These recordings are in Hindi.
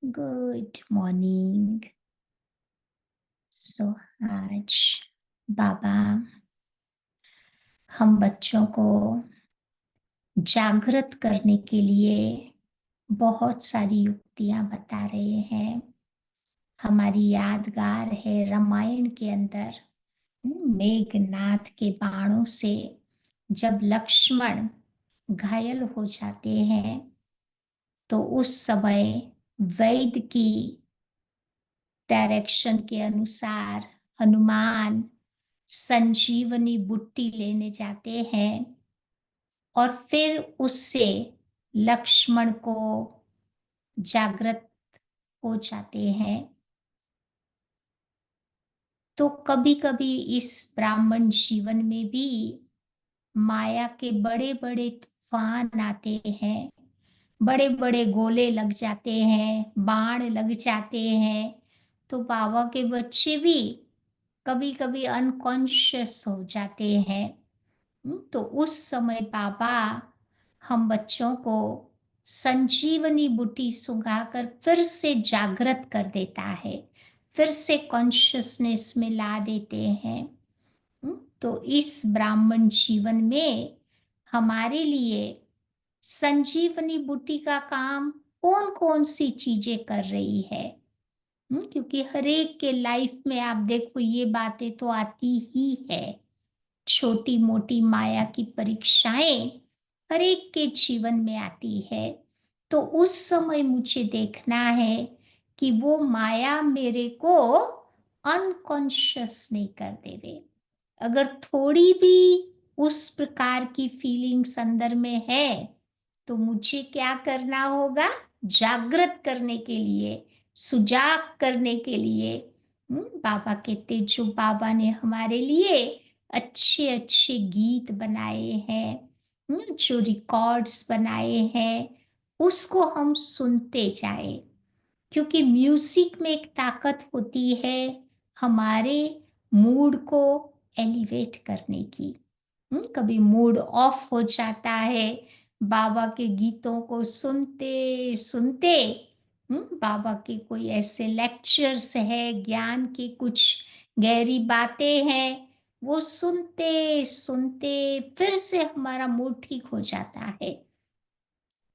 Good morning. सो आज बाबा हम बच्चों को जागृत करने के लिए बहुत सारी युक्तियां बता रहे हैं। हमारी यादगार है रामायण के अंदर मेघनाथ के बाणों से जब लक्ष्मण घायल हो जाते हैं तो उस समय वैद्य की डायरेक्शन के अनुसार हनुमान संजीवनी बुट्टी लेने जाते हैं और फिर उससे लक्ष्मण को जागृत हो जाते हैं। तो कभी कभी इस ब्राह्मण जीवन में भी माया के बड़े बड़े तूफान आते हैं, बड़े बड़े गोले लग जाते हैं, बाण लग जाते हैं। तो बाबा के बच्चे भी कभी कभी अनकॉन्शियस हो जाते हैं। तो उस समय बाबा हम बच्चों को संजीवनी बूटी सुंघाकर फिर से जागृत कर देता है, फिर से कॉन्शियसनेस में ला देते हैं। तो इस ब्राह्मण जीवन में हमारे लिए संजीवनी बूटी का काम कौन कौन सी चीजें कर रही है। क्योंकि हर एक के लाइफ में आप देखो ये बातें तो आती ही है। छोटी मोटी माया की परीक्षाएं हर एक के जीवन में आती है। तो उस समय मुझे देखना है कि वो माया मेरे को अनकॉन्शियस नहीं कर देवे। अगर थोड़ी भी उस प्रकार की फीलिंग्स अंदर में है तो मुझे क्या करना होगा? जागृत करने के लिए, सुजाग करने के लिए। बाबा कहते जो बाबा ने हमारे लिए अच्छे अच्छे गीत बनाए हैं, जो रिकॉर्ड्स बनाए हैं, उसको हम सुनते जाए। क्योंकि म्यूजिक में एक ताकत होती है हमारे मूड को एलिवेट करने की। कभी मूड ऑफ हो जाता है बाबा के गीतों को सुनते सुनते। बाबा के कोई ऐसे लेक्चर्स है, ज्ञान की कुछ गहरी बातें हैं, वो सुनते सुनते फिर से हमारा मूड ठीक हो जाता है।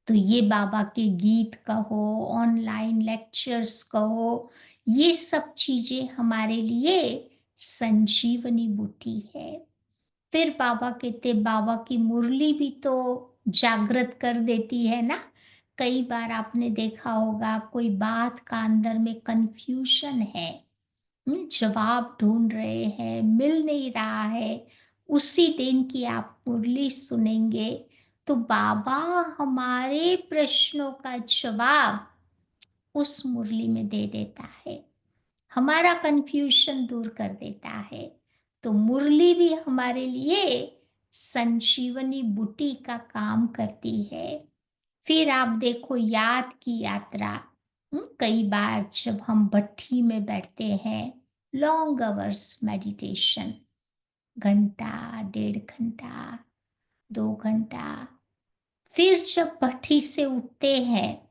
तो ये बाबा के गीत कहो, ऑनलाइन लेक्चर्स कहो, ये सब चीजें हमारे लिए संजीवनी बूटी है। फिर बाबा कहते बाबा की मुरली भी तो जागृत कर देती है ना। कई बार आपने देखा होगा कोई बात का अंदर में कंफ्यूजन है, जवाब ढूंढ रहे हैं, मिल नहीं रहा है। उसी दिन की आप मुरली सुनेंगे तो बाबा हमारे प्रश्नों का जवाब उस मुरली में दे देता है, हमारा कंफ्यूजन दूर कर देता है। तो मुरली भी हमारे लिए संजीवनी बूटी का काम करती है। फिर आप देखो याद की यात्रा। कई बार जब हम भट्ठी में बैठते हैं, लॉन्ग आवर्स मेडिटेशन, घंटा, 1.5 घंटा, 2 घंटा, फिर जब भट्ठी से उठते हैं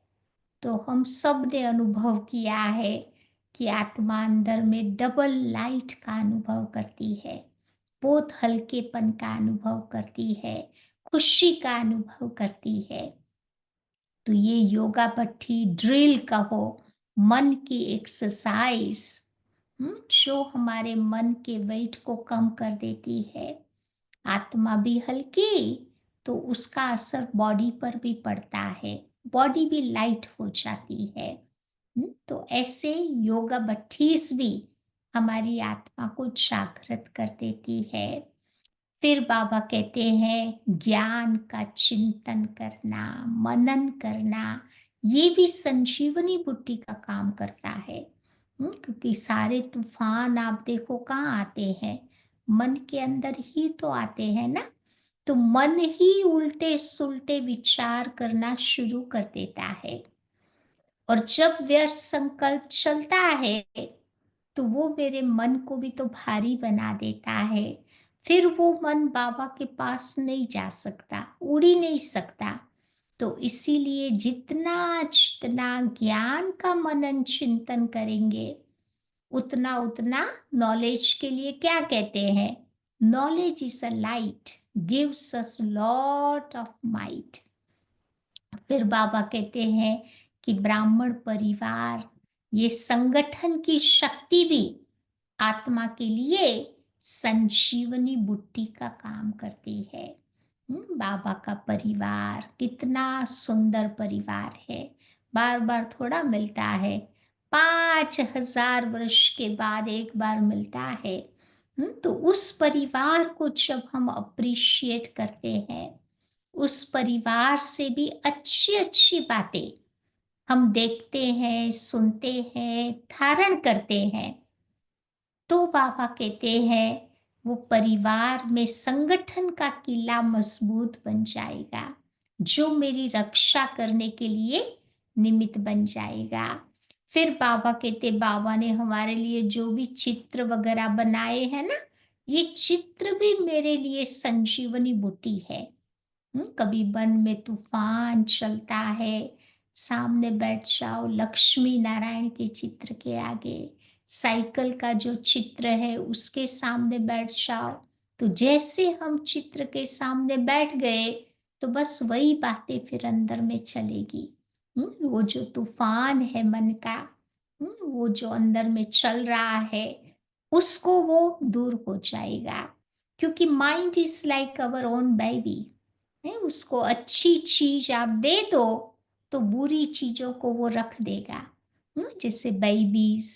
तो हम सब ने अनुभव किया है कि आत्मा अंदर में डबल लाइट का अनुभव करती है, बहुत हल्केपन का अनुभव करती है, खुशी का अनुभव करती है। तो ये योगा भट्ठी ड्रिल कहो, मन की एक्सरसाइज, जो हमारे मन के वेट को कम कर देती है। आत्मा भी हल्की तो उसका असर बॉडी पर भी पड़ता है, बॉडी भी लाइट हो जाती है। तो ऐसे योगा भट्टीस भी हमारी आत्मा को जागृत कर देती है। फिर बाबा कहते हैं ज्ञान का चिंतन करना, मनन करना, ये भी संजीवनी बुट्टी का काम करता है। क्योंकि सारे तूफान आप देखो कहाँ आते हैं, मन के अंदर ही तो आते हैं ना। तो मन ही उल्टे सुलटे विचार करना शुरू कर देता है, और जब व्यर्थ संकल्प चलता है तो वो मेरे मन को भी तो भारी बना देता है। फिर वो मन बाबा के पास नहीं जा सकता, उड़ ही नहीं सकता। तो इसीलिए जितना जितना ज्ञान का मनन चिंतन करेंगे, उतना उतना नॉलेज के लिए क्या कहते हैं, knowledge is a light, gives us lot of might. फिर बाबा कहते हैं कि ब्राह्मण परिवार, ये संगठन की शक्ति भी आत्मा के लिए संजीवनी बुट्टी का काम करती है। बाबा का परिवार कितना सुंदर परिवार है, बार बार थोड़ा मिलता है, 5,000 वर्ष के बाद एक बार मिलता है। तो उस परिवार को जब हम अप्रिशिएट करते हैं, उस परिवार से भी अच्छी अच्छी बातें हम देखते हैं, सुनते हैं, धारण करते हैं, तो बाबा कहते हैं वो परिवार में संगठन का किला मजबूत बन जाएगा, जो मेरी रक्षा करने के लिए निमित्त बन जाएगा। फिर बाबा कहते, बाबा ने हमारे लिए जो भी चित्र वगैरह बनाए हैं ना, ये चित्र भी मेरे लिए संजीवनी बूटी है। कभी वन में तूफान चलता है, सामने बैठ जाओ लक्ष्मी नारायण के चित्र के आगे, साइकिल का जो चित्र है उसके सामने बैठ जाओ, तो जैसे हम चित्र के सामने बैठ गए, तो बस वही बातें फिर अंदर में चलेगी। वो जो तूफान है मन का, वो जो अंदर में चल रहा है, उसको वो दूर हो जाएगा। क्योंकि mind is like our own baby है, उसको अच्छी चीज आप दे दो तो बुरी चीजों को वो रख देगा। जैसे बेबीज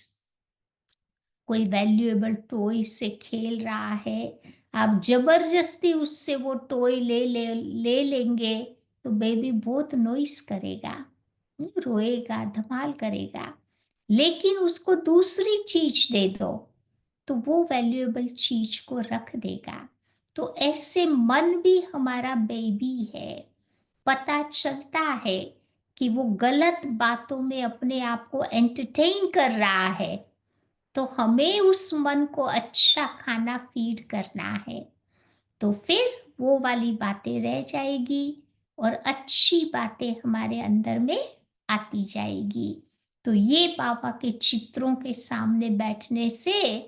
कोई वैल्यूएबल टॉय से खेल रहा है, आप जबरदस्ती उससे वो टॉय ले लेंगे, तो बेबी बहुत नॉइस करेगा, रोएगा, धमाल करेगा। लेकिन उसको दूसरी चीज दे दो तो वो वैल्यूएबल चीज को रख देगा। तो ऐसे मन भी हमारा बेबी है, पता चलता है कि वो गलत बातों में अपने आप को एंटरटेन कर रहा है, तो हमें उस मन को अच्छा खाना फीड करना है, तो फिर वो वाली बातें रह जाएगी और अच्छी बातें हमारे अंदर में आती जाएगी। तो ये बाबा के चित्रों के सामने बैठने से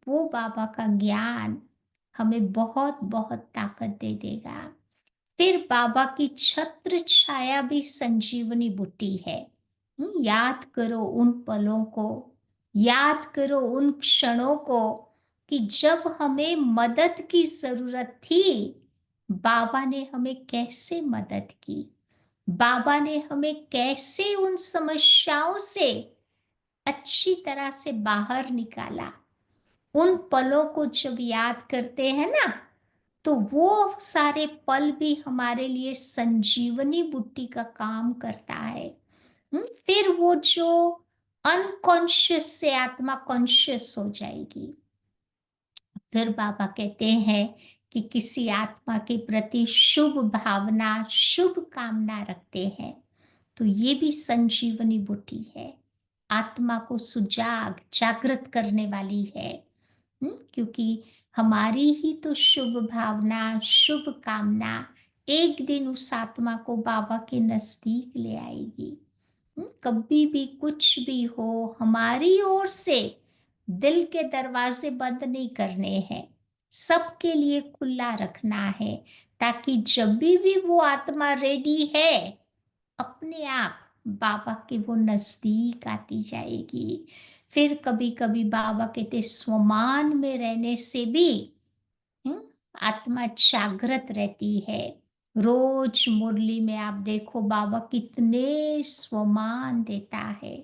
वो बाबा का ज्ञान हमें बहुत बहुत ताकत दे देगा। फिर बाबा की छत्र छाया भी संजीवनी बुट्टी है। याद करो उन पलों को, याद करो उन क्षणों को कि जब हमें मदद की जरूरत थी, बाबा ने हमें कैसे मदद की, बाबा ने हमें कैसे उन समस्याओं से अच्छी तरह से बाहर निकाला। उन पलों को जब याद करते हैं ना, तो वो सारे पल भी हमारे लिए संजीवनी बुट्टी का काम करता है। फिर वो जो अनकॉन्शियस से आत्मा कॉन्शियस हो जाएगी। फिर बाबा कहते हैं कि किसी आत्मा के प्रति शुभ भावना, शुभ कामना रखते हैं, तो ये भी संजीवनी बुट्टी है, आत्मा को सुजाग जागृत करने वाली है। क्योंकि हमारी ही तो शुभ भावना, शुभ कामना एक दिन उस आत्मा को बाबा के नजदीक ले आएगी। कभी भी कुछ भी हो, हमारी ओर से दिल के दरवाजे बंद नहीं करने हैं, सबके लिए खुला रखना है, ताकि जब भी वो आत्मा रेडी है, अपने आप बाबा के वो नजदीक आती जाएगी। फिर कभी कभी बाबा कहते स्वमान में रहने से भी हम्म, आत्मा जागृत रहती है। रोज मुरली में आप देखो बाबा कितने स्वमान देता है,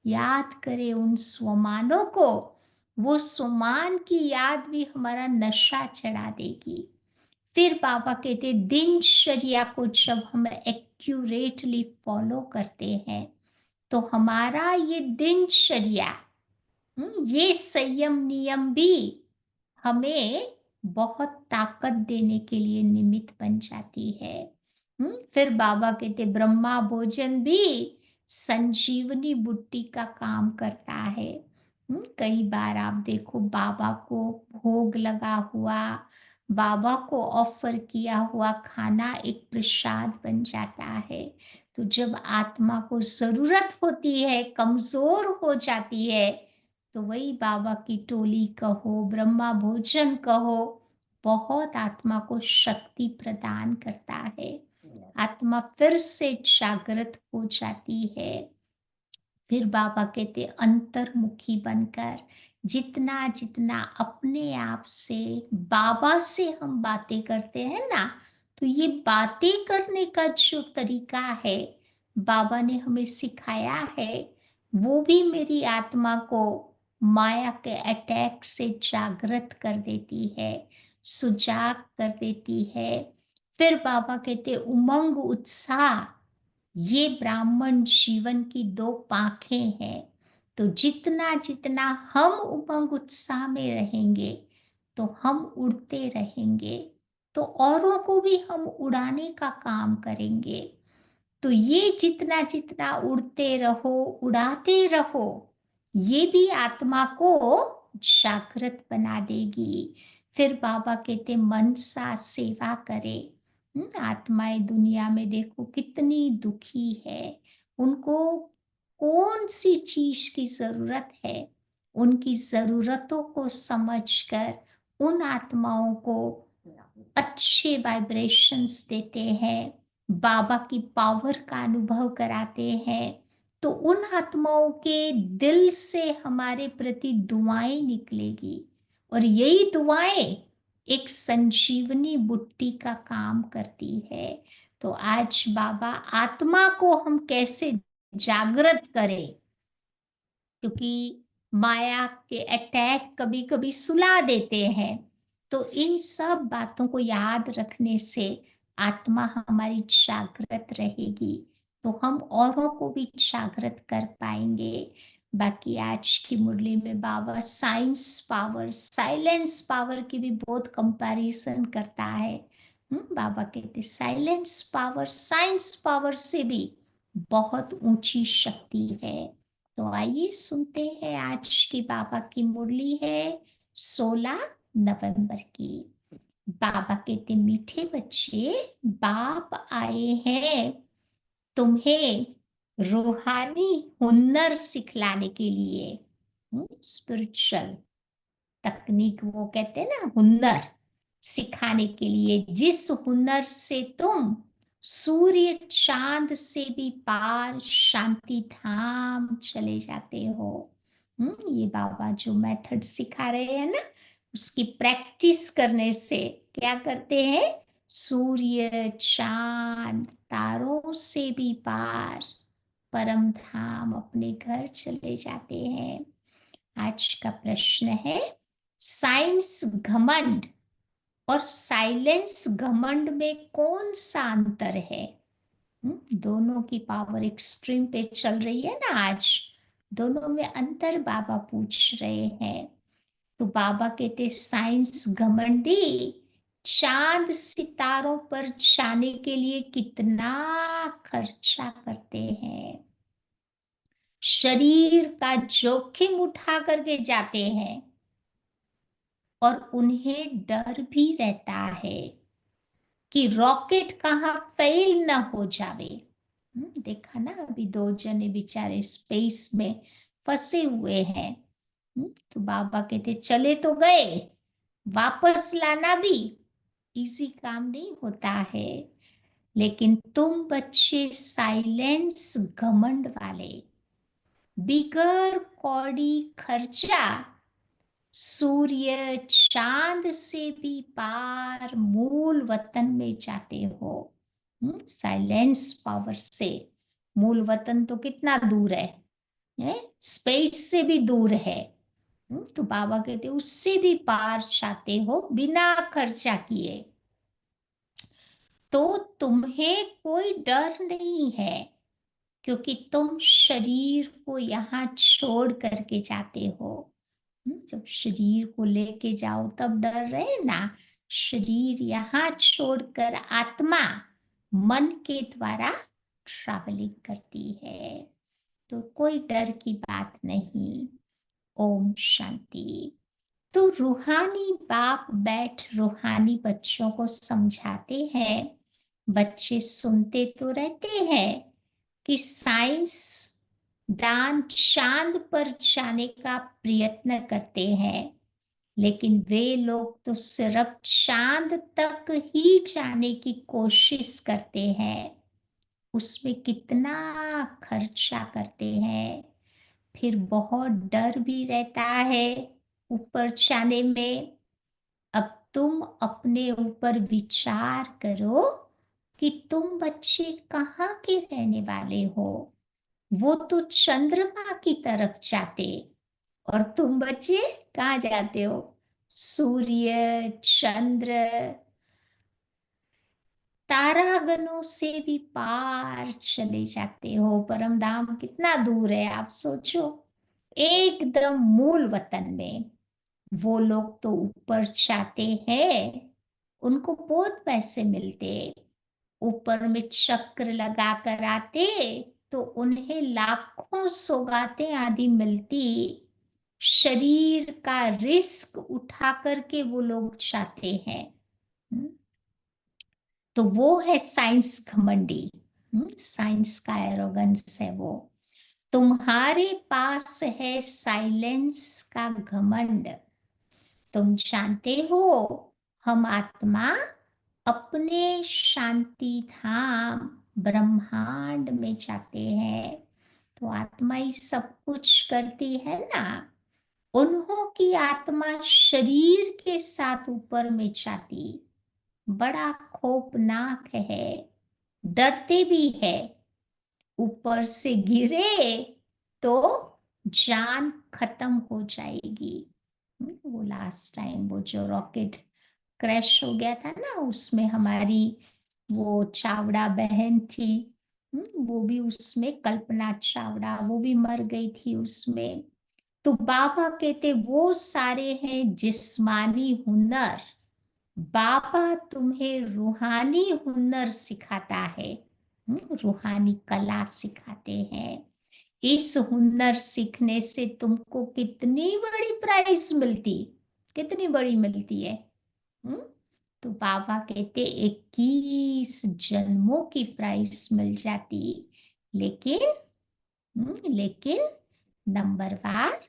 याद करें उन स्वमानों को, वो स्वमान की याद भी हमारा नशा चढ़ा देगी। फिर बाबा कहते दिनचर्या को जब हम एक्यूरेटली फॉलो करते हैं, तो हमारा ये दिनचर्या, ये संयम नियम भी हमें बहुत ताकत देने के लिए निमित्त बन जाती है। फिर बाबा कहते ब्रह्मा भोजन भी संजीवनी बुट्टी का काम करता है। कई बार आप देखो बाबा को भोग लगा हुआ, बाबा को ऑफर किया हुआ खाना एक प्रसाद बन जाता है। तो जब आत्मा को जरूरत होती है, कमजोर हो जाती है, तो वही बाबा की टोली कहो, ब्रह्मा भोजन कहो, बहुत आत्मा को शक्ति प्रदान करता है। आत्मा फिर से जागृत हो जाती है। फिर बाबा कहते अंतर्मुखी बनकर जितना जितना अपने आप से बाबा से हम बातें करते हैं ना, तो ये बातें करने का जो तरीका है बाबा ने हमें सिखाया है, वो भी मेरी आत्मा को माया के अटैक से जागृत कर देती है, सुजाग कर देती है। फिर बाबा कहते उमंग उत्साह, ये ब्राह्मण जीवन की दो पांखें हैं। तो जितना जितना हम उमंग उत्साह में रहेंगे तो हम उड़ते रहेंगे, तो औरों को भी हम उड़ाने का काम करेंगे। तो ये जितना जितना उड़ते रहो, उड़ाते रहो, ये भी आत्मा को जागृत बना देगी। फिर बाबा कहते मन सा सेवा करे। आत्माएं दुनिया में देखो कितनी दुखी है, उनको कौन सी चीज की जरूरत है, उनकी जरूरतों को समझकर उन आत्माओं को अच्छे वाइब्रेशंस देते हैं, बाबा की पावर का अनुभव कराते हैं। तो उन आत्माओं के दिल से हमारे प्रति दुआएं निकलेगी, और यही दुआएं एक संजीवनी बुट्टी का काम करती है। तो आज बाबा आत्मा को हम कैसे जागृत करें, क्योंकि माया के अटैक कभी कभी सुला देते हैं। तो इन सब बातों को याद रखने से आत्मा हमारी जागृत रहेगी, तो हम औरों को भी जागृत कर पाएंगे। बाकी आज की मुरली में बाबा साइंस पावर, साइलेंस पावर की भी बहुत कंपैरिजन करता है। बाबा कहते साइलेंस पावर साइंस पावर से भी बहुत ऊंची शक्ति है। तो आइए सुनते हैं, आज की बाबा की मुरली है 16 नवंबर की। बाबा कहते मीठे बच्चे, बाप आए हैं तुम्हें रूहानी हुनर सिखलाने के लिए। स्पिरिचुअल तकनीक, वो कहते हैं ना हुनर, सिखाने के लिए, जिस हुनर से तुम सूर्य चांद से भी पार शांति धाम चले जाते हो। ये बाबा जो मेथड सिखा रहे हैं ना, उसकी प्रैक्टिस करने से क्या करते हैं, सूर्य चांद तारों से भी पार परम धाम अपने घर चले जाते हैं। आज का प्रश्न है, साइंस घमंड और साइलेंस घमंड में कौन सा अंतर है। दोनों की पावर एक्सट्रीम पे चल रही है ना आज, दोनों में अंतर बाबा पूछ रहे हैं। तो बाबा कहते साइंस घमंडी चांद सितारों पर जाने के लिए कितना खर्चा करते हैं, शरीर का जोखिम उठा करके जाते हैं, और उन्हें डर भी रहता है कि रॉकेट कहाँ फेल ना हो जावे। देखा ना, अभी 2 जने बेचारे स्पेस में फंसे हुए हैं। तो बाबा कहते चले तो गए, वापस लाना भी इजी काम नहीं होता है। लेकिन तुम बच्चे साइलेंस घमंड वाले, बिगर कौड़ी खर्चा, सूर्य चांद से भी पार मूल वतन में जाते हो। साइलेंस पावर से मूल वतन तो कितना दूर है? स्पेस से भी दूर है। तो बाबा कहते उससे भी पार जाते हो बिना खर्चा किए। तो तुम्हें कोई डर नहीं है, क्योंकि तुम शरीर को यहाँ छोड़ करके जाते हो। जब शरीर को लेके जाओ तब डर रहे ना, शरीर यहाँ छोड़कर आत्मा मन के द्वारा ट्रैवलिंग करती है, तो कोई डर की बात नहीं। ओम शांति। तो रूहानी बाप बैठ रूहानी बच्चों को समझाते हैं। बच्चे सुनते तो रहते हैं कि साइंस दान चांद पर जाने का प्रयत्न करते हैं, लेकिन वे लोग तो सिर्फ चांद तक ही जाने की कोशिश करते हैं। उसमें कितना खर्चा करते हैं, फिर बहुत डर भी रहता है ऊपर जाने में। अब तुम अपने ऊपर विचार करो कि तुम बच्चे कहाँ के रहने वाले हो। वो तो चंद्रमा की तरफ जाते, और तुम बच्चे कहाँ जाते हो? सूर्य, चंद्र, तारागणों से भी पार चले जाते हो। परम धाम कितना दूर है, आप सोचो। एकदम मूल वतन में वो लोग तो ऊपर जाते हैं, उनको बहुत पैसे मिलते। ऊपर में चक्र लगा कर आते तो उन्हें लाखों सौगातें आदि मिलती। शरीर का रिस्क उठा करके वो लोग जाते हैं। हम्म, तो वो है साइंस घमंडी। साइंस का एरोगेंस है वो। तुम्हारे पास है साइलेंस का घमंड। तुम जानते हो, हम आत्मा अपने शांति धाम ब्रह्मांड में जाते हैं। तो आत्मा ही सब कुछ करती है ना। उन्हों की आत्मा शरीर के साथ ऊपर में जाती। बड़ा खौफनाक है, डरते भी है। ऊपर से गिरे तो जान खत्म हो जाएगी। वो लास्ट टाइम वो जो रॉकेट क्रैश हो गया था ना, उसमें हमारी वो चावड़ा बहन थी। वो भी उसमें, कल्पना चावड़ा, वो भी मर गई थी उसमें। तो बाबा कहते वो सारे हैं जिस्मानी हुनर। बाबा तुम्हें रूहानी हुनर सिखाता है। रूहानी कला सिखाते हैं। इस हुनर सीखने से तुमको कितनी बड़ी प्राइस मिलती, कितनी बड़ी मिलती है। हम्म? तो बाबा कहते 21 जन्मों की प्राइस मिल जाती। लेकिन लेकिन नंबरवार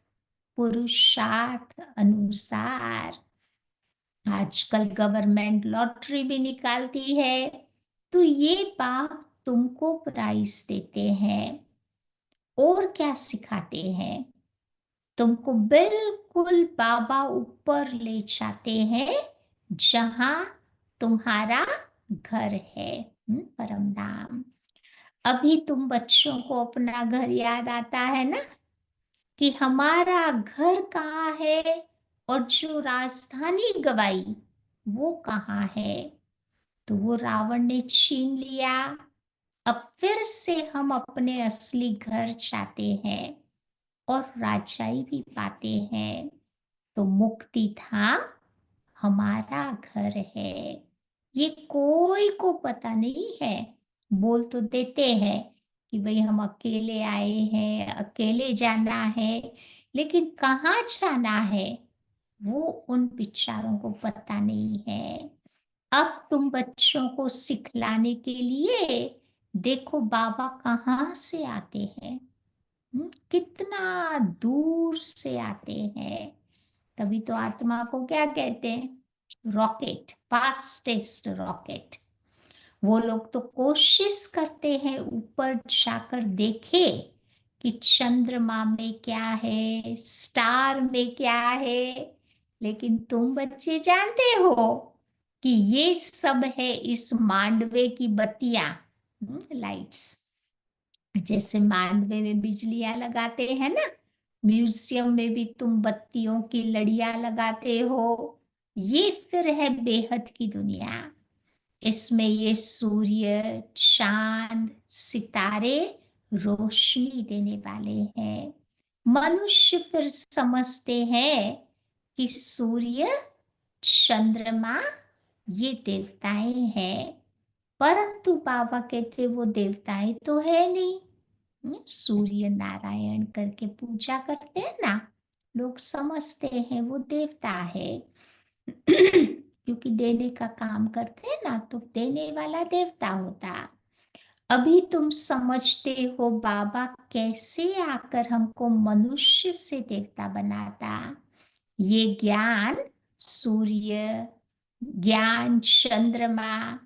पुरुषार्थ अनुसार। आजकल गवर्नमेंट लॉटरी भी निकालती है। तो ये बाप तुमको प्राइस देते हैं। और क्या सिखाते हैं? तुमको बिल्कुल बाबा ऊपर ले जाते हैं, जहां तुम्हारा घर है। परम धाम। अभी तुम बच्चों को अपना घर याद आता है ना, कि हमारा घर कहाँ है, और जो राजधानी गवाई वो कहाँ है। तो वो रावण ने छीन लिया। अब फिर से हम अपने असली घर चाहते हैं और राजाई भी पाते हैं। तो मुक्ति धाम हमारा घर है। ये कोई को पता नहीं है। बोल तो देते हैं कि भाई हम अकेले आए हैं, अकेले जाना है, लेकिन कहाँ जाना है वो उन बिचारों को पता नहीं है। अब तुम बच्चों को सिखलाने के लिए देखो बाबा कहाँ से आते हैं। कितना दूर से आते हैं। तभी तो आत्मा को क्या कहते हैं? Rocket, fastest rocket. वो लोग तो कोशिश करते हैं ऊपर जाकर देखे कि चंद्रमा में क्या है, स्टार में क्या है। लेकिन तुम बच्चे जानते हो कि ये सब है इस मांडवे की बत्तियां, लाइट्स। जैसे मांडवे में बिजलियां लगाते हैं ना, म्यूजियम में भी तुम बत्तियों की लड़ियां लगाते हो। ये फिर है बेहद की दुनिया। इसमें ये सूर्य, चांद, सितारे रोशनी देने वाले हैं। मनुष्य फिर समझते हैं कि सूर्य, चंद्रमा ये देवताएं हैं। परंतु बाबा कहते वो देवताएं तो है नहीं। सूर्य नारायण करके पूजा करते हैं ना, लोग समझते हैं वो देवता है। क्योंकि देने का काम करते हैं ना, तो देने वाला देवता होता। अभी तुम समझते हो बाबा कैसे आकर हमको मनुष्य से देवता बनाता। ये ज्ञान सूर्य, ज्ञान चंद्रमा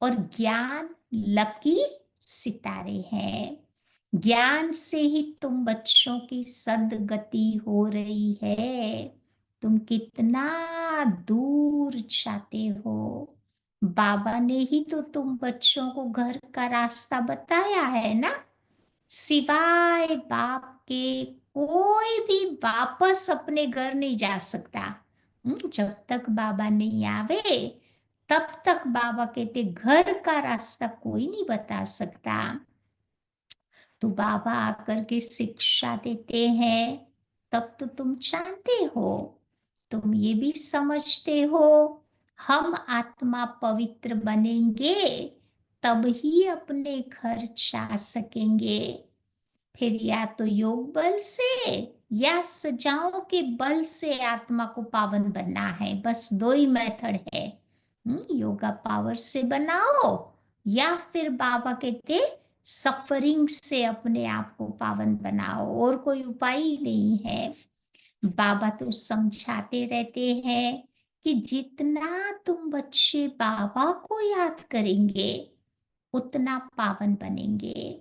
और ज्ञान लकी सितारे हैं। ज्ञान से ही तुम बच्चों की सदगति हो रही है। तुम कितना दूर जाते हो। बाबा ने ही तो तुम बच्चों को घर का रास्ता बताया है ना। सिवाय बाप के कोई भी वापस अपने घर नहीं जा सकता। जब तक बाबा नहीं आवे तब तक बाबा कहते घर का रास्ता कोई नहीं बता सकता। तो बाबा आकर के शिक्षा देते हैं, तब तो तुम जानते हो, तुम ये भी समझते हो, हम आत्मा पवित्र बनेंगे तब ही अपने घर जा सकेंगे। फिर या तो योग बल से या सजाओं के बल से आत्मा को पावन बनना है। बस दो ही मेथड है। योगा पावर से बनाओ या फिर बाबा कहते सफरिंग से अपने आप को पावन बनाओ, और कोई उपाय ही नहीं है। बाबा तो समझाते रहते हैं कि जितना तुम बच्चे बाबा को याद करेंगे उतना पावन बनेंगे।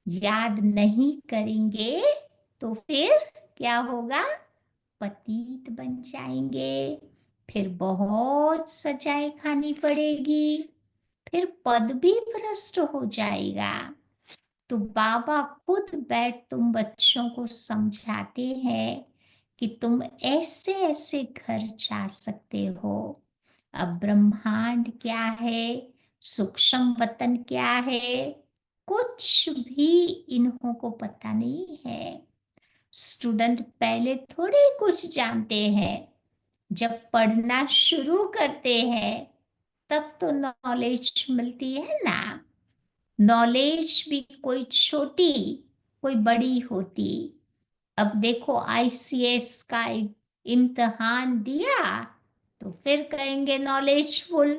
याद नहीं करेंगे तो फिर क्या होगा? पतित बन जाएंगे। फिर बहुत सजाएं खानी पड़ेगी। फिर पद भी भ्रष्ट हो जाएगा। तो बाबा खुद बैठ तुम बच्चों को समझाते हैं कि तुम ऐसे ऐसे घर जा सकते हो। अब ब्रह्मांड क्या है, सूक्ष्म वतन क्या है, कुछ भी इन्हों को पता नहीं है। स्टूडेंट पहले थोड़े कुछ जानते हैं। जब पढ़ना शुरू करते हैं तब तो नॉलेज मिलती है ना। नॉलेज भी कोई छोटी कोई बड़ी होती। अब देखो आईसीएस का इम्तिहान दिया तो फिर कहेंगे नॉलेजफुल।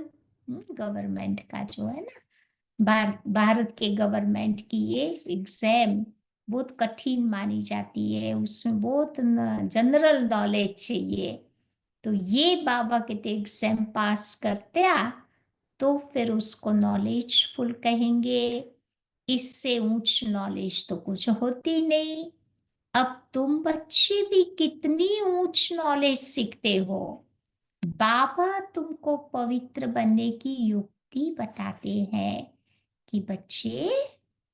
गवर्नमेंट का जो है ना, भारत के गवर्नमेंट की ये एग्जाम बहुत कठिन मानी जाती है। उसमें बहुत जनरल नॉलेज चाहिए। तो ये बाबा कहते एग्जाम पास करते आ तो फिर उसको नॉलेजफुल कहेंगे। इससे ऊंच नॉलेज तो कुछ होती नहीं। अब तुम बच्चे भी कितनी ऊंच नॉलेज सीखते हो। बाबा तुमको पवित्र बनने की युक्ति बताते हैं कि बच्चे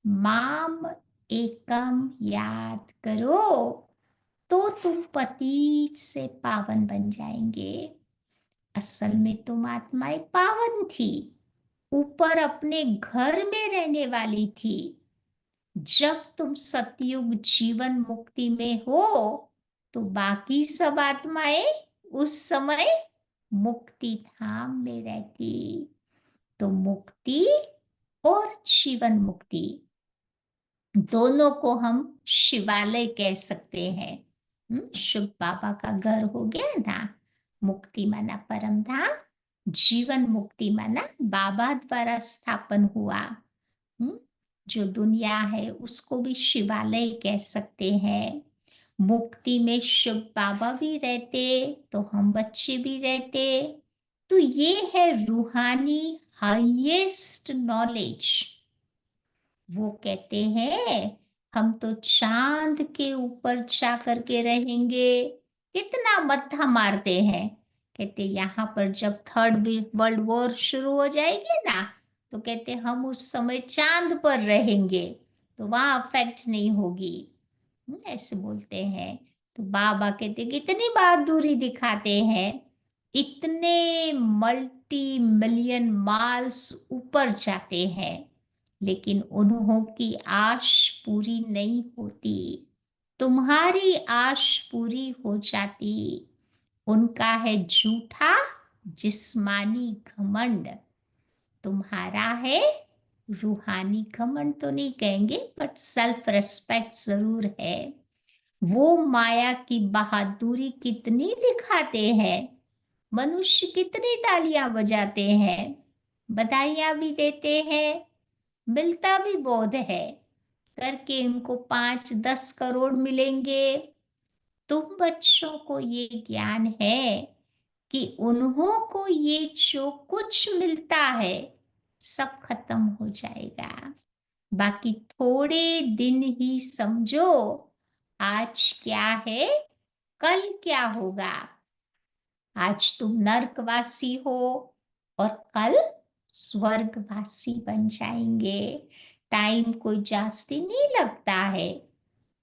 माम एकम याद करो तो तुम पतित से पावन बन जाएंगे। असल में तुम आत्माएं पावन थी, ऊपर अपने घर में रहने वाली थी। जब तुम सतयुग जीवन मुक्ति में हो तो बाकी सब आत्माएं उस समय मुक्ति धाम में रहती। तो मुक्ति और जीवन मुक्ति दोनों को हम शिवालय कह सकते हैं। शुभ बाबा का घर हो गया ना। मुक्ति माना परम धाम, जीवन मुक्ति माना बाबा द्वारा स्थापन हुआ। जो दुनिया है उसको भी शिवालय कह सकते हैं। मुक्ति में शिव बाबा भी रहते तो हम बच्चे भी रहते। तो ये है रूहानी हाईएस्ट नॉलेज। वो कहते हैं हम तो चांद के ऊपर जा करके रहेंगे। कितना मत्था मारते हैं। कहते यहाँ पर जब थर्ड वर्ल्ड वॉर शुरू हो जाएगी ना, तो कहते हम उस समय चांद पर रहेंगे तो वहां अफेक्ट नहीं होगी। ऐसे बोलते हैं। तो बाबा कहते कितनी बहादुरी दिखाते हैं। इतने मल्टी मिलियन माइल्स ऊपर जाते हैं लेकिन उन्हों की आश पूरी नहीं होती। तुम्हारी आश पूरी हो जाती। उनका है झूठा जिस्मानी घमंड, तुम्हारा है रूहानी घमंड तो नहीं कहेंगे बट सेल्फ रेस्पेक्ट जरूर है। वो माया की बहादुरी कितनी दिखाते हैं, मनुष्य कितनी तालियां बजाते हैं, बधाइयां भी देते हैं, मिलता भी बहुत है, करके उनको 5-10 करोड़ मिलेंगे। तुम बच्चों को ये ज्ञान है कि उन्हों को ये जो कुछ मिलता है सब खत्म हो जाएगा। बाकी थोड़े दिन ही समझो, आज क्या है, कल क्या होगा। आज तुम नरकवासी हो और कल स्वर्गवासी बन जाएंगे। टाइम कोई जास्ती नहीं लगता है।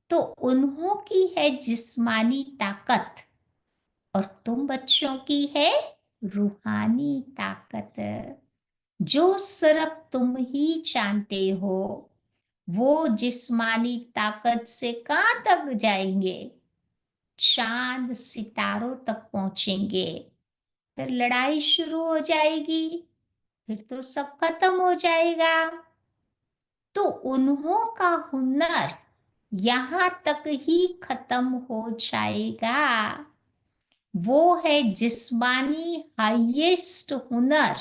तो उन्हों की है जिस्मानी ताकत और तुम बच्चों की है रूहानी ताकत, जो सिर्फ तुम ही जानते हो। वो जिस्मानी ताकत से कहाँ तक जाएंगे, चांद सितारों तक पहुंचेंगे। फिर लड़ाई शुरू हो जाएगी, फिर तो सब खत्म हो जाएगा। तो उन्हों का हुनर यहां तक ही खत्म हो जाएगा। वो है जिस्मानी हाईएस्ट हुनर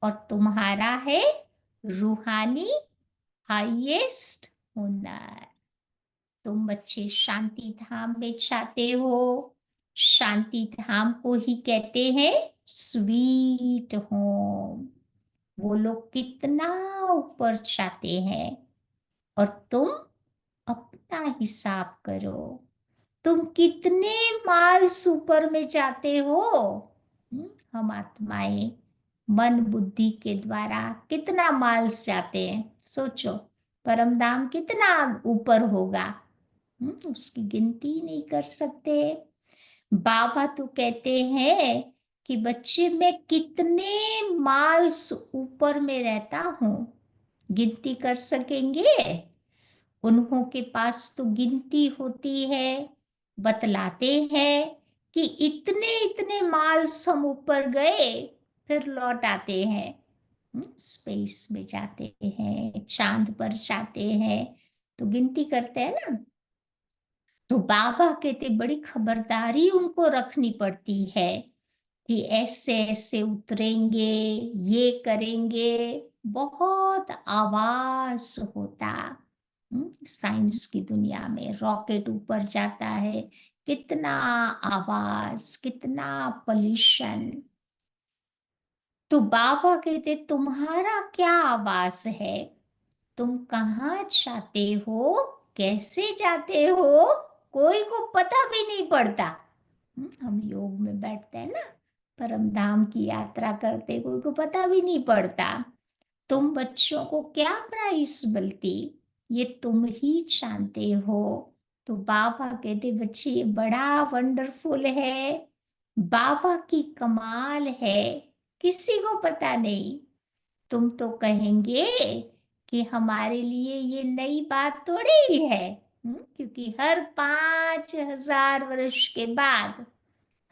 और तुम्हारा है रूहानी हाईएस्ट हुनर। तुम बच्चे शांति धाम में चाहते हो। शांति धाम को ही कहते हैं स्वीट होम। वो लोग कितना ऊपर चाहते हैं और तुम अपना हिसाब करो, तुम कितने माइल्स ऊपर में जाते हो। हम आत्माएं मन बुद्धि के द्वारा कितना माइल्स जाते हैं, सोचो। परम धाम कितना ऊपर होगा, उसकी गिनती नहीं कर सकते। बाबा तो कहते हैं कि बच्चे मैं कितने माइल्स ऊपर में रहता हूँ, गिनती कर सकेंगे। उन्हों के पास तो गिनती होती है, बतलाते हैं कि इतने इतने माइल्स हम ऊपर गए, फिर लौट आते हैं, स्पेस में जाते हैं, चांद पर जाते हैं, तो गिनती करते हैं ना। तो बाबा कहते बड़ी खबरदारी उनको रखनी पड़ती है कि ऐसे ऐसे उतरेंगे, ये करेंगे। बहुत आवाज होता, साइंस की दुनिया में रॉकेट ऊपर जाता है, कितना आवाज, कितना पोल्यूशन। तो बाबा कहते तुम्हारा क्या आवाज है, तुम कहाँ जाते हो, कैसे जाते हो, कोई को पता भी नहीं पड़ता। हम योग में बैठते हैं ना, परम धाम की यात्रा करते, कोई को पता भी नहीं पड़ता। तुम बच्चों को क्या प्राइस मिलती, ये तुम ही जानते हो। तो बाबा कहते बच्चे ये बड़ा वंडरफुल है, बाबा की कमाल है, किसी को पता नहीं। तुम तो कहेंगे कि हमारे लिए ये नई बात थोड़ी ही है, क्योंकि हर 5,000 वर्ष के बाद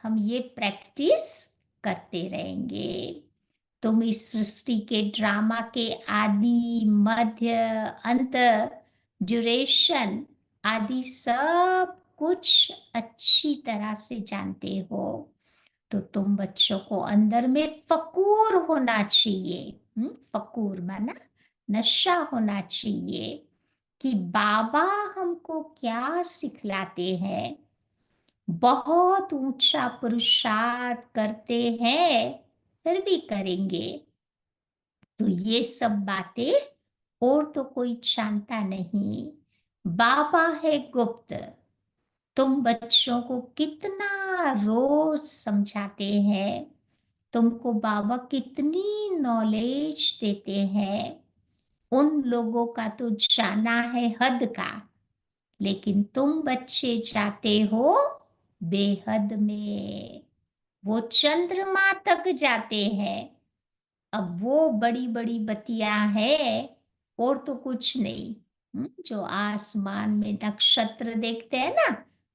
हम ये प्रैक्टिस करते रहेंगे। तुम इस सृष्टि के ड्रामा के आदि मध्य अंत ड्यूरेशन आदि सब कुछ अच्छी तरह से जानते हो। तो तुम बच्चों को अंदर में फकूर होना चाहिए। फकूर माना नशा होना चाहिए कि बाबा हमको क्या सिखलाते हैं। बहुत ऊंचा पुरुषार्थ करते हैं, फिर भी करेंगे। तो ये सब बातें और तो कोई जानता नहीं, बाबा है गुप्त। तुम बच्चों को कितना रोज समझाते हैं, तुमको बाबा कितनी नॉलेज देते हैं। उन लोगों का तो जाना है हद का, लेकिन तुम बच्चे जाते हो बेहद में। वो चंद्रमा तक जाते हैं। अब वो बड़ी बड़ी बत्तियां हैं और तो कुछ नहीं। जो आसमान में नक्षत्र देखते हैं ना,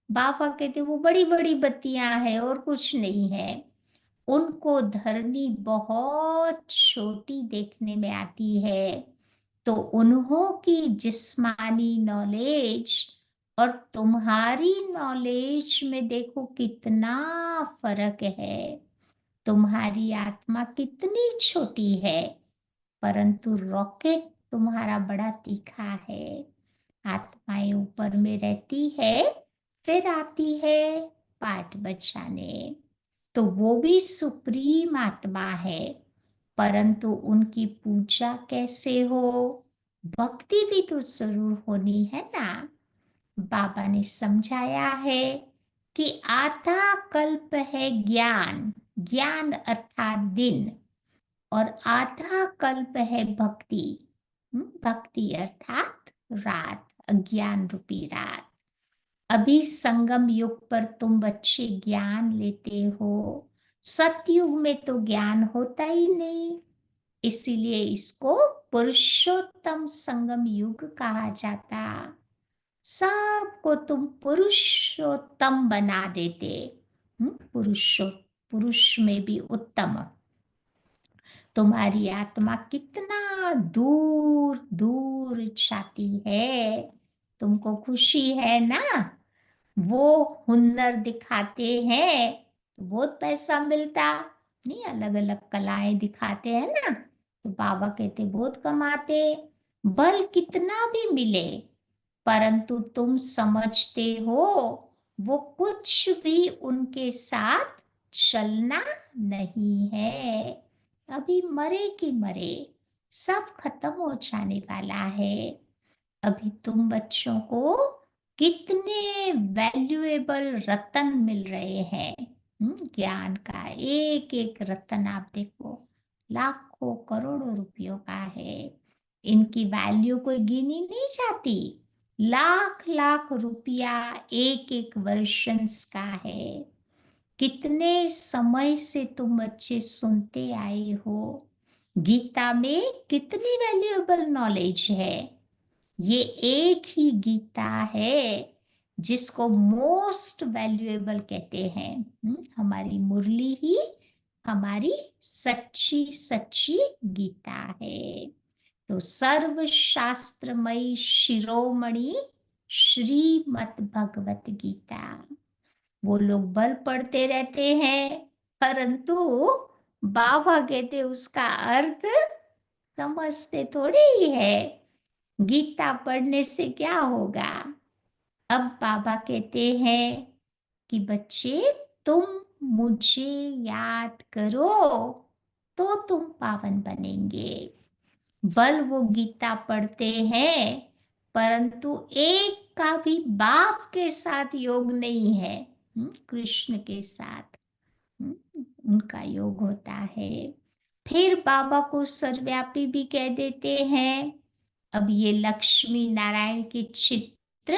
बाबा कहते वो बड़ी बड़ी बत्तियां हैं और कुछ नहीं है। उनको धरनी बहुत छोटी देखने में आती है। तो उन्हों की जिस्मानी नॉलेज और तुम्हारी नॉलेज में देखो कितना फर्क है। तुम्हारी आत्मा कितनी छोटी है, परंतु रॉकेट तुम्हारा बड़ा तीखा है। आत्माएं ऊपर में रहती है, फिर आती है पाठ बचाने। तो वो भी सुप्रीम आत्मा है, परंतु उनकी पूजा कैसे हो? भक्ति भी तो जरूर होनी है ना। बाबा ने समझाया है कि आधा कल्प है ज्ञान, ज्ञान अर्थात दिन, और आधा कल्प है भक्ति। भक्ति अर्थात रात, अज्ञान रूपी रात। अभी संगम युग पर तुम बच्चे ज्ञान लेते हो, सतयुग में तो ज्ञान होता ही नहीं। इसीलिए इसको पुरुषोत्तम संगम युग कहा जाता। सबको तुम पुरुषोत्तम बना देते। पुरुष में भी उत्तम। तुम्हारी आत्मा कितना दूर दूर जाती है। तुमको खुशी है ना? वो हुनर दिखाते हैं तो बहुत पैसा मिलता। नहीं, अलग अलग कलाएं दिखाते हैं ना, तो बाबा कहते बहुत कमाते। बल कितना भी मिले, परंतु तुम समझते हो वो कुछ भी उनके साथ चलना नहीं है। अभी मरे कि मरे, सब खत्म हो जाने वाला है। अभी तुम बच्चों को कितने वैल्यूएबल रत्न मिल रहे हैं। ज्ञान का एक एक रत्न आप देखो, लाखों करोड़ों रुपयों का है। इनकी वैल्यू कोई गिनी नहीं जाती। लाख लाख रुपया एक एक वर्षन्स का है। कितने समय से तुम बच्चे सुनते आए हो। गीता में कितनी वैल्यूएबल नॉलेज है। ये एक ही गीता है जिसको मोस्ट वैल्यूएबल कहते हैं। हमारी मुरली ही हमारी सच्ची सच्ची गीता है। तो सर्व शास्त्रमयी शिरोमणि श्रीमद् भगवत गीता। वो लोग बल पढ़ते रहते हैं, परंतु बाबा कहते उसका अर्थ समझते थोड़े ही है। गीता पढ़ने से क्या होगा? अब बाबा कहते हैं कि बच्चे, तुम मुझे याद करो तो तुम पावन बनेंगे। बल वो गीता पढ़ते हैं, परंतु एक का भी बाप के साथ योग नहीं है। कृष्ण के साथ उनका योग होता है। फिर बाबा को सर्वव्यापी भी कह देते हैं। अब ये लक्ष्मी नारायण के चित्र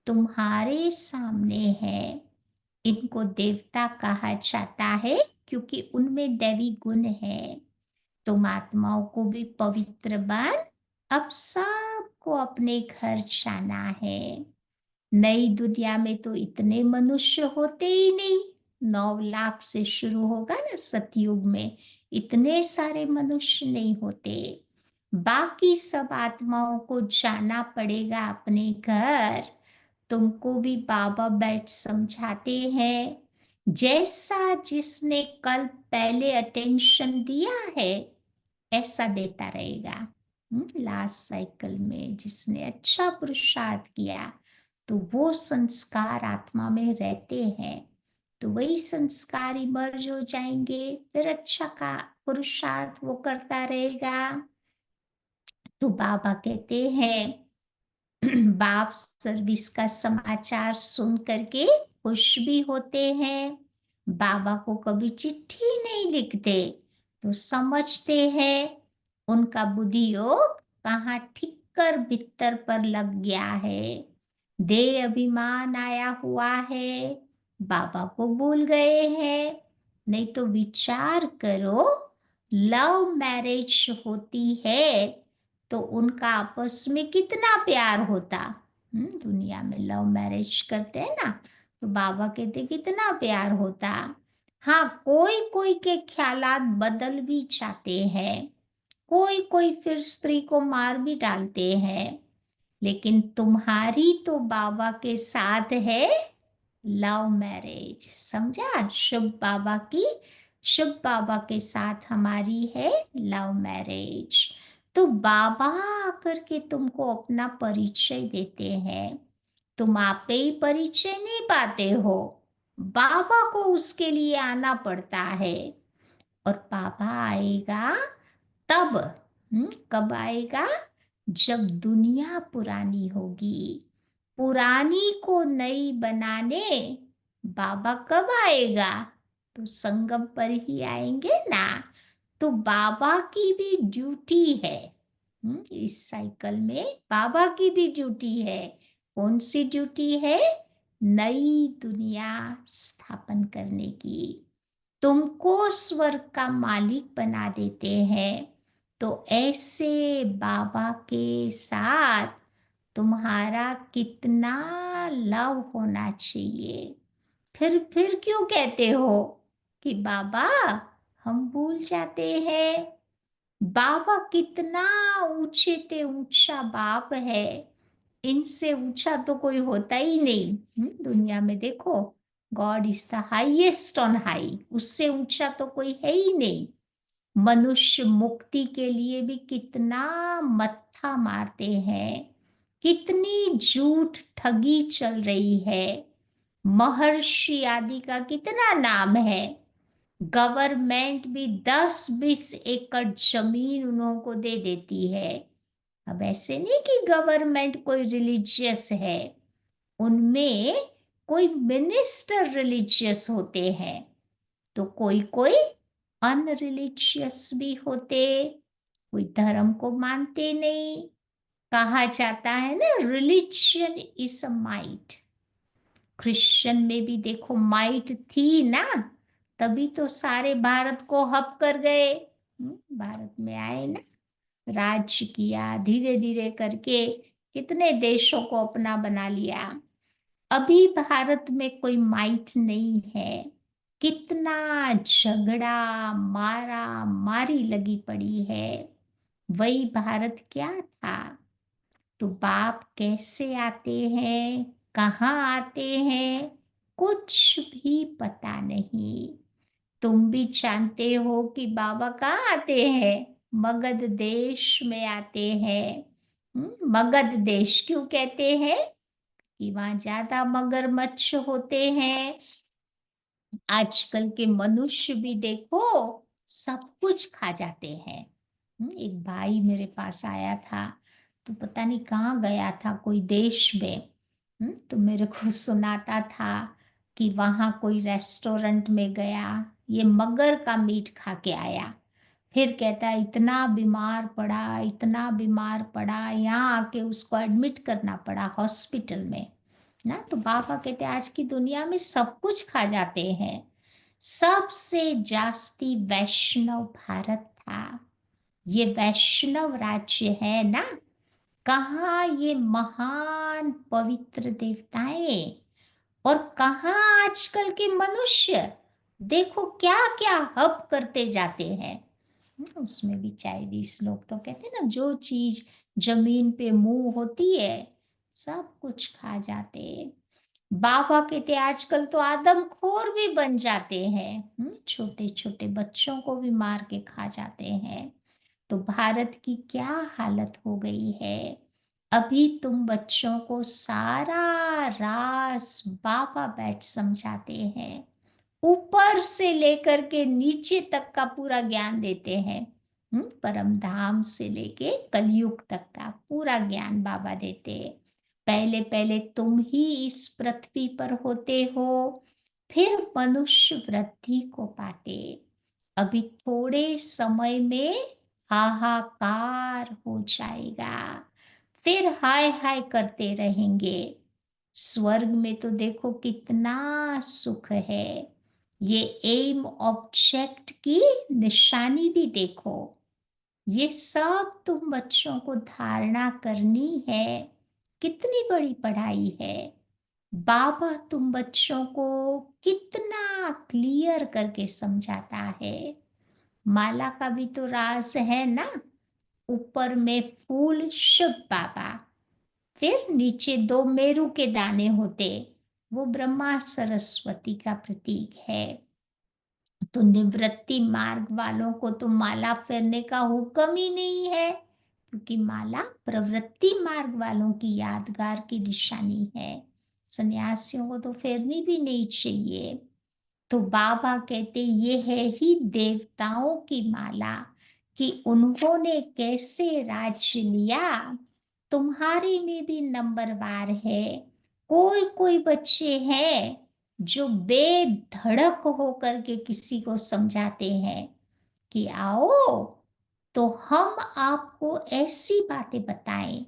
तुम्हारे सामने है। इनको देवता कहा जाता है क्योंकि उनमें दैवी गुण है। तुम आत्माओं को भी पवित्र बन अब सबको अपने घर जाना है। नई दुनिया में तो इतने मनुष्य होते ही नहीं। 9 लाख से शुरू होगा ना सतयुग में, इतने सारे मनुष्य नहीं होते। बाकी सब आत्माओं को जाना पड़ेगा अपने घर। तुमको भी बाबा बैठ समझाते हैं। जैसा जिसने कल पहले अटेंशन दिया है, ऐसा देता रहेगा। लास्ट साइकिल में जिसने अच्छा पुरुषार्थ किया, तो वो संस्कार आत्मा में रहते हैं, तो वही संस्कार इमर्ज हो जाएंगे। फिर अच्छा का पुरुषार्थ वो करता रहेगा। तो बाबा कहते हैं बाप सर्विस का समाचार सुन करके खुश भी होते हैं। बाबा को कभी चिट्ठी नहीं लिखते, तो समझते हैं उनका बुद्धि योग कहाँ ठिक्कर बित्तर पर लग गया है। देह अभिमान आया हुआ है, बाबा को भूल गए हैं। नहीं तो विचार करो, लव मैरिज होती है तो उनका आपस में कितना प्यार होता। दुनिया में लव मैरिज करते हैं ना, तो बाबा कहते कितना प्यार होता। हाँ, कोई कोई के ख्यालात बदल भी जाते हैं। कोई कोई फिर स्त्री को मार भी डालते हैं। लेकिन तुम्हारी तो बाबा के साथ है लव मैरिज, समझा? शुभ बाबा के साथ हमारी है लव मैरिज। तो बाबा आकर के तुमको अपना परिचय देते हैं। तुम आपे ही परिचय नहीं पाते हो, बाबा को उसके लिए आना पड़ता है। और पापा आएगा तब। कब आएगा? जब दुनिया पुरानी होगी। पुरानी को नई बनाने बाबा कब आएगा? तो संगम पर ही आएंगे ना। तो बाबा की भी ड्यूटी है। इस साइकिल में बाबा की भी ड्यूटी है। कौन सी ड्यूटी है? नई दुनिया स्थापन करने की। तुमको स्वर्ग का मालिक बना देते हैं। तो ऐसे बाबा के साथ तुम्हारा कितना लव होना चाहिए। फिर क्यों कहते हो कि बाबा हम भूल जाते हैं? बाबा कितना ऊंचे ते ऊंचा बाप है। इनसे ऊंचा तो कोई होता ही नहीं। दुनिया में देखो, God is the highest on high, उससे ऊंचा तो कोई है ही नहीं। मनुष्य मुक्ति के लिए भी कितना मत्था मारते हैं, कितनी झूठ ठगी चल रही है। महर्षि आदि का कितना नाम है। गवर्नमेंट भी 10-20 एकड़ जमीन उन्हों को दे देती है। अब ऐसे नहीं कि गवर्नमेंट कोई रिलीजियस है, उनमें कोई मिनिस्टर रिलीजियस होते हैं, तो कोई कोई अनरिलीजियस भी होते, कोई धर्म को मानते नहीं। कहा जाता है ना, religion is a might. Christian में भी देखो माइट थी ना, तभी तो सारे भारत को हप कर गए। भारत में आए ना, राज किया, धीरे धीरे करके कितने देशों को अपना बना लिया। अभी भारत में कोई माइट नहीं है। कितना झगड़ा मारा मारी लगी पड़ी है। वही भारत क्या था? तो बाप कैसे आते हैं, कहाँ आते हैं, कुछ भी पता नहीं। तुम भी जानते हो कि बाबा कहाँ आते हैं? मगध देश में आते हैं। मगध देश क्यों कहते हैं? कि वहां ज्यादा मगरमच्छ होते हैं। आजकल के मनुष्य भी देखो सब कुछ खा जाते हैं। एक भाई मेरे पास आया था, तो पता नहीं कहाँ गया था, कोई देश में। तो मेरे को सुनाता था कि वहाँ कोई रेस्टोरेंट में गया, ये मगर का मीट खा के आया। फिर कहता है इतना बीमार पड़ा, इतना बीमार पड़ा, यहाँ आके उसको एडमिट करना पड़ा हॉस्पिटल में ना। तो बाबा कहते आज की दुनिया में सब कुछ खा जाते हैं। सबसे जास्ती वैष्णव भारत था। ये वैष्णव राज्य है ना, कहाँ ये महान पवित्र देवताएं, और कहाँ आजकल के मनुष्य देखो क्या क्या हब करते जाते हैं। उसमें भी चाइनीज लोग तो कहते हैं ना, जो चीज जमीन पे मुंह होती है सब कुछ खा जाते। बाबा कहते आजकल तो आदमखोर भी बन जाते हैं, छोटे छोटे बच्चों को भी मार के खा जाते हैं। तो भारत की क्या हालत हो गई है। अभी तुम बच्चों को सारा रास बाबा बैठ समझाते हैं, ऊपर से लेकर के नीचे तक का पूरा ज्ञान देते हैं। परम धाम से लेके कलयुग तक का पूरा ज्ञान बाबा देते हैं। पहले पहले तुम ही इस पृथ्वी पर होते हो, फिर मनुष्य वृद्धि को पाते। अभी थोड़े समय में हाहाकार हो जाएगा, फिर हाय हाय करते रहेंगे। स्वर्ग में तो देखो कितना सुख है। ये एम ऑब्जेक्ट की निशानी भी देखो। ये सब तुम बच्चों को धारणा करनी है। कितनी बड़ी पढ़ाई है। बाबा तुम बच्चों को कितना क्लियर करके समझाता है। माला का भी तो राज है ना, ऊपर में फूल शुभ बाबा, फिर नीचे 2 मेरू के दाने होते, वो ब्रह्मा सरस्वती का प्रतीक है। तो निवृत्ति मार्ग वालों को तो माला फेरने का हुक्म ही नहीं है, क्योंकि माला प्रवृत्ति मार्ग वालों की यादगार की निशानी है। सन्यासियों को तो फेरनी भी नहीं चाहिए। तो बाबा कहते ये है ही देवताओं की माला, कि उन्होंने कैसे राज्य लिया, तुम्हारे में भी नंबरवार है। कोई कोई बच्चे हैं जो बेधड़क होकर के किसी को समझाते हैं कि आओ तो हम आपको ऐसी बातें बताएं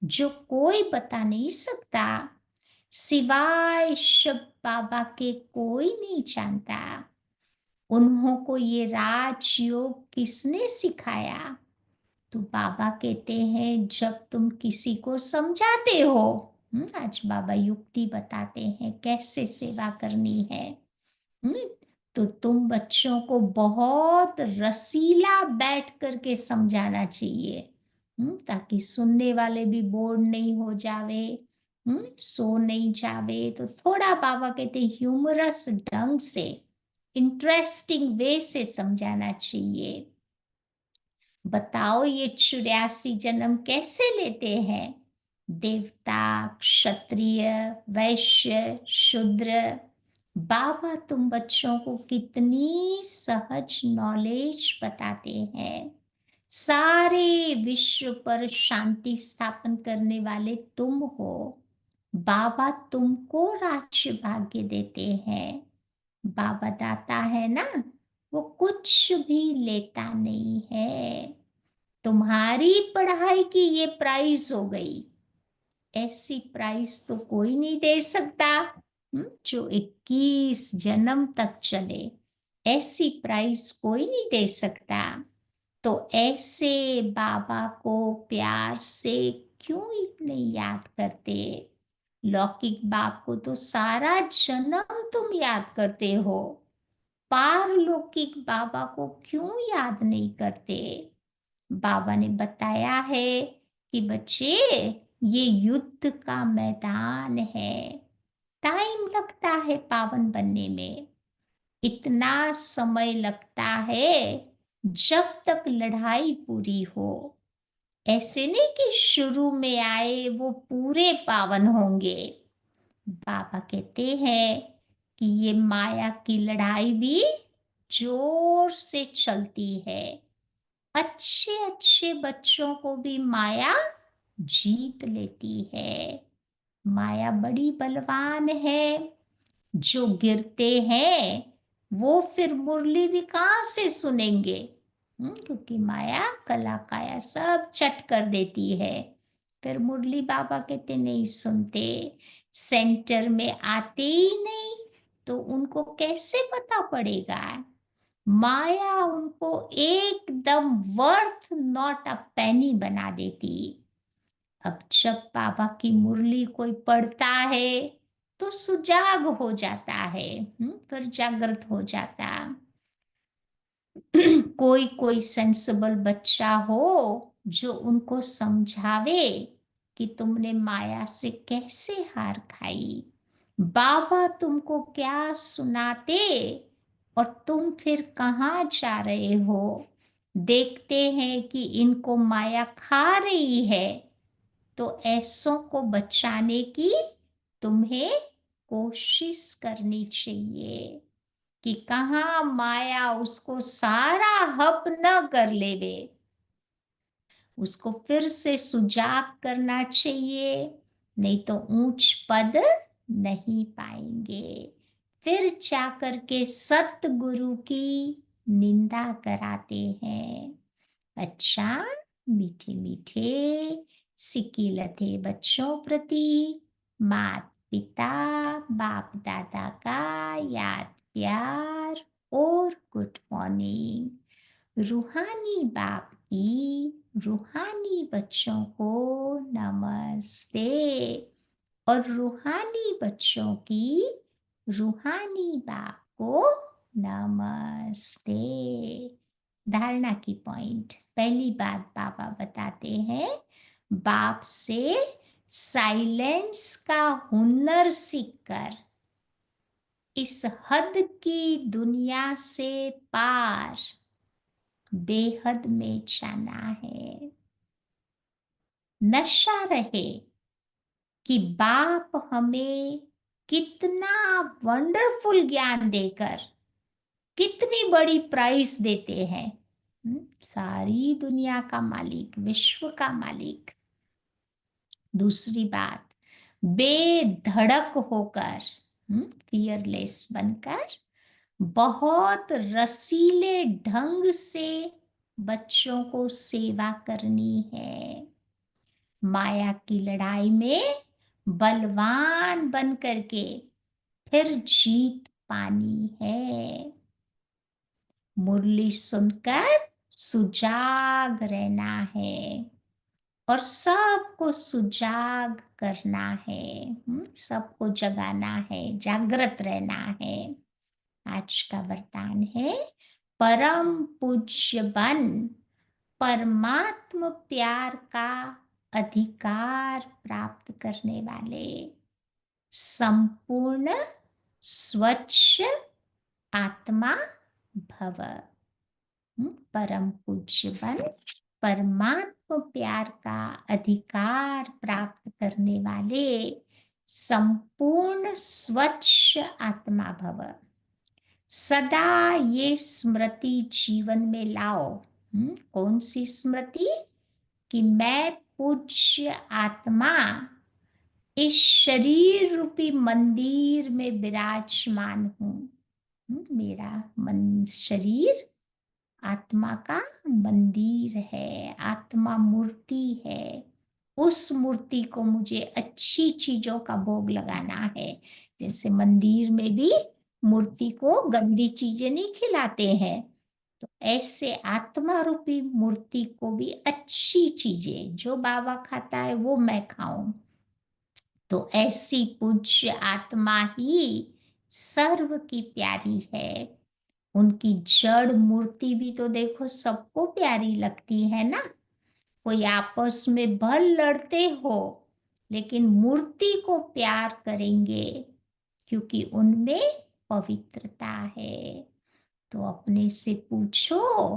जो कोई बता नहीं सकता, सिवाय शिव बाबा के कोई नहीं जानता। उन्हों को ये राजयोग किसने सिखाया? तो बाबा कहते हैं जब तुम किसी को समझाते हो, आज बाबा युक्ति बताते हैं कैसे सेवा करनी है। हम्म, तो तुम बच्चों को बहुत रसीला बैठ करके समझाना चाहिए, ताकि सुनने वाले भी बोर नहीं हो जावे, सो नहीं जावे। तो थोड़ा बाबा कहते ह्यूमरस ढंग से, इंटरेस्टिंग वे से समझाना चाहिए। बताओ ये 84 जन्म कैसे लेते हैं? देवता, क्षत्रिय, वैश्य, शूद्र। बाबा तुम बच्चों को कितनी सहज नॉलेज बताते हैं। सारे विश्व पर शांति स्थापन करने वाले तुम हो। बाबा तुमको राज्य भाग्य देते हैं। बाबा दाता है ना, वो कुछ भी लेता नहीं है। तुम्हारी पढ़ाई की ये प्राइस हो गई, ऐसी प्राइस तो कोई नहीं दे सकता, जो 21 जन्म तक चले। ऐसी प्राइस कोई नहीं दे सकता। तो ऐसे बाबा को प्यार से क्यों नहीं याद करते? लौकिक बाप को तो सारा जन्म तुम याद करते हो, पारलौकिक बाबा को क्यों याद नहीं करते? बाबा ने बताया है कि बच्चे ये युद्ध का मैदान है, टाइम लगता है पावन बनने में। इतना समय लगता है जब तक लड़ाई पूरी हो। ऐसे नहीं कि शुरू में आए वो पूरे पावन होंगे। बाबा कहते हैं कि ये माया की लड़ाई भी जोर से चलती है। अच्छे अच्छे बच्चों को भी माया जीत लेती है। माया बड़ी बलवान है। जो गिरते हैं वो फिर मुरली भी कहाँ से सुनेंगे? क्योंकि माया कला काया सब चट कर देती है। फिर मुरली बाबा कहते नहीं सुनते, सेंटर में आते ही नहीं, तो उनको कैसे पता पड़ेगा? माया उनको एकदम वर्थ नॉट अ पेनी बना देती। अब जब बाबा की मुरली कोई पढ़ता है तो सुजाग हो जाता है, फिर जागृत हो जाता। कोई कोई सेंसिबल बच्चा हो जो उनको समझावे कि तुमने माया से कैसे हार खाई, बाबा तुमको क्या सुनाते और तुम फिर कहाँ जा रहे हो। देखते हैं कि इनको माया खा रही है, तो ऐसों को बचाने की तुम्हें कोशिश करनी चाहिए, कि कहाँ माया उसको सारा हप न कर लेवे। उसको फिर से सुजाग करना चाहिए, नहीं तो ऊंच पद नहीं पाएंगे। फिर जाकर के सतगुरु की निंदा कराते हैं। अच्छा, मीठे मीठे सिकीलते बच्चों प्रति माता पिता बाप दादा का याद प्यार और गुड मॉर्निंग। रूहानी बाप की रूहानी बच्चों को नमस्ते, और रूहानी बच्चों की रूहानी बाप को नमस्ते। धारणा की पॉइंट, पहली बात बाबा बताते हैं, बाप से साइलेंस का हुनर सीखकर इस हद की दुनिया से पार बेहद में जाना है। नशा रहे कि बाप हमें कितना वंडरफुल ज्ञान देकर कितनी बड़ी प्राइस देते हैं। सारी दुनिया का मालिक, विश्व का मालिक। दूसरी बात, बेधड़क होकर, फियरलेस बनकर बहुत रसीले ढंग से बच्चों को सेवा करनी है। माया की लड़ाई में बलवान बन करके फिर जीत पानी है। मुरली सुनकर सुजाग रहना है और सबको सुजाग करना है। सबको जगाना है, जागृत रहना है। आज का वरदान है, परम पूज्य बन परमात्म प्यार का अधिकार प्राप्त करने वाले संपूर्ण स्वच्छ आत्मा भव। परम पूज्य बन परमात्म प्यार का अधिकार प्राप्त करने वाले संपूर्ण स्वच्छ आत्मा भव। सदा ये स्मृति जीवन में लाओ। कौन सी स्मृति? कि मैं पूज्य आत्मा इस शरीर रूपी मंदिर में विराजमान हूँ। मेरा मन शरीर आत्मा का मंदिर है, आत्मा मूर्ति है। उस मूर्ति को मुझे अच्छी चीजों का भोग लगाना है। जैसे मंदिर में भी मूर्ति को गंदी चीजें नहीं खिलाते हैं, तो ऐसे आत्मा रूपी मूर्ति को भी अच्छी चीजें, जो बाबा खाता है वो मैं खाऊं। तो ऐसी पूज्य आत्मा ही सर्व की प्यारी है। उनकी जड़ मूर्ति भी तो देखो सबको प्यारी लगती है ना। कोई आपस में भल लड़ते हो, लेकिन मूर्ति को प्यार करेंगे क्योंकि उनमें पवित्रता है। तो अपने से पूछो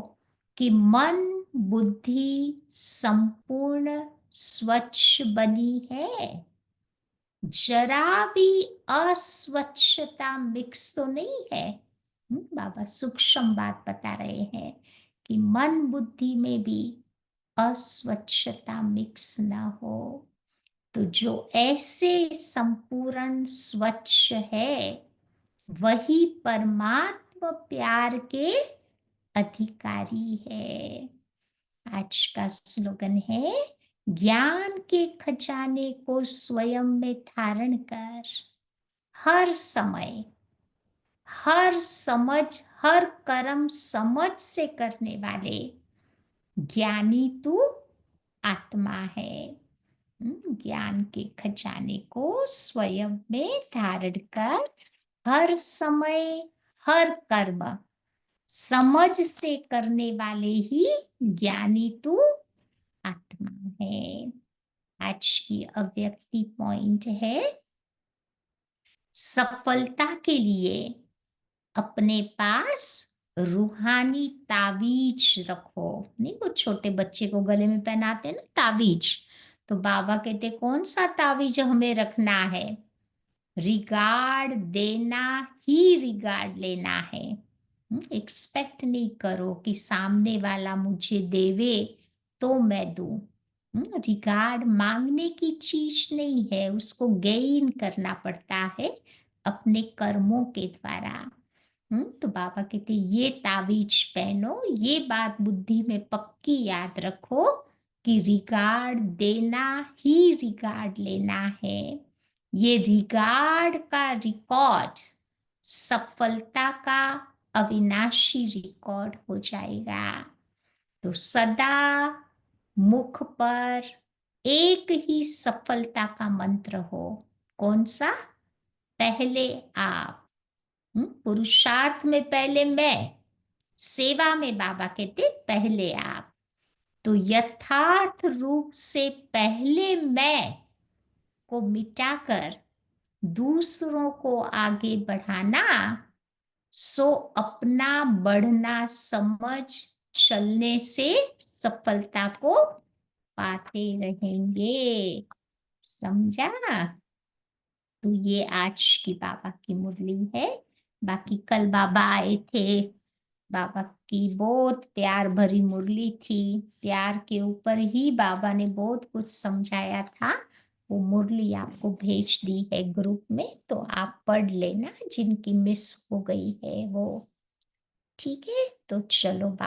कि मन बुद्धि संपूर्ण स्वच्छ बनी है? जरा भी अस्वच्छता मिक्स तो नहीं है? बाबा सूक्ष्म बात बता रहे हैं कि मन बुद्धि में भी अस्वच्छता मिक्स ना हो। तो जो ऐसे संपूर्ण स्वच्छ है, वही परमात्मा प्यार के अधिकारी है। आज का स्लोगन है, ज्ञान के खजाने को स्वयं में धारण कर हर समय, हर समझ, हर कर्म समझ से करने वाले ज्ञानी तू आत्मा है। ज्ञान के खजाने को स्वयं में धारण कर हर समय, हर कर्म समझ से करने वाले ही ज्ञानी तू आत्मा है। आज की अव्यक्ति पॉइंट है, सफलता के लिए अपने पास रूहानी ताबीज रखो। नहीं, वो छोटे बच्चे को गले में पहनाते हैं ना ताबीज, तो बाबा कहते कौन सा ताबीज हमें रखना है? रिगार्ड देना ही रिगार्ड लेना है। एक्सपेक्ट नहीं करो कि सामने वाला मुझे देवे तो मैं दूं। रिगार्ड मांगने की चीज नहीं है, उसको गेन करना पड़ता है अपने कर्मों के द्वारा। तो बाबा कहते ये ताबीज पहनो, ये बात बुद्धि में पक्की याद रखो कि रिगार्ड देना ही रिगार्ड लेना है। ये रिगार्ड का रिकॉर्ड सफलता का अविनाशी रिकॉर्ड हो जाएगा। तो सदा मुख पर एक ही सफलता का मंत्र हो। कौन सा? पहले आप। पुरुषार्थ में पहले मैं, सेवा में बाबा कहते पहले आप। तो यथार्थ रूप से पहले मैं को मिटाकर दूसरों को आगे बढ़ाना, सो अपना बढ़ना समझ चलने से सफलता को पाते रहेंगे। समझा? तो ये आज की बाबा की मुरली है। बाकी कल बाबा आए थे, बाबा की बहुत प्यार भरी मुरली थी। प्यार के ऊपर ही बाबा ने बहुत कुछ समझाया था। वो मुरली आपको भेज दी है ग्रुप में, तो आप पढ़ लेना जिनकी मिस हो गई है वो। ठीक है, तो चलो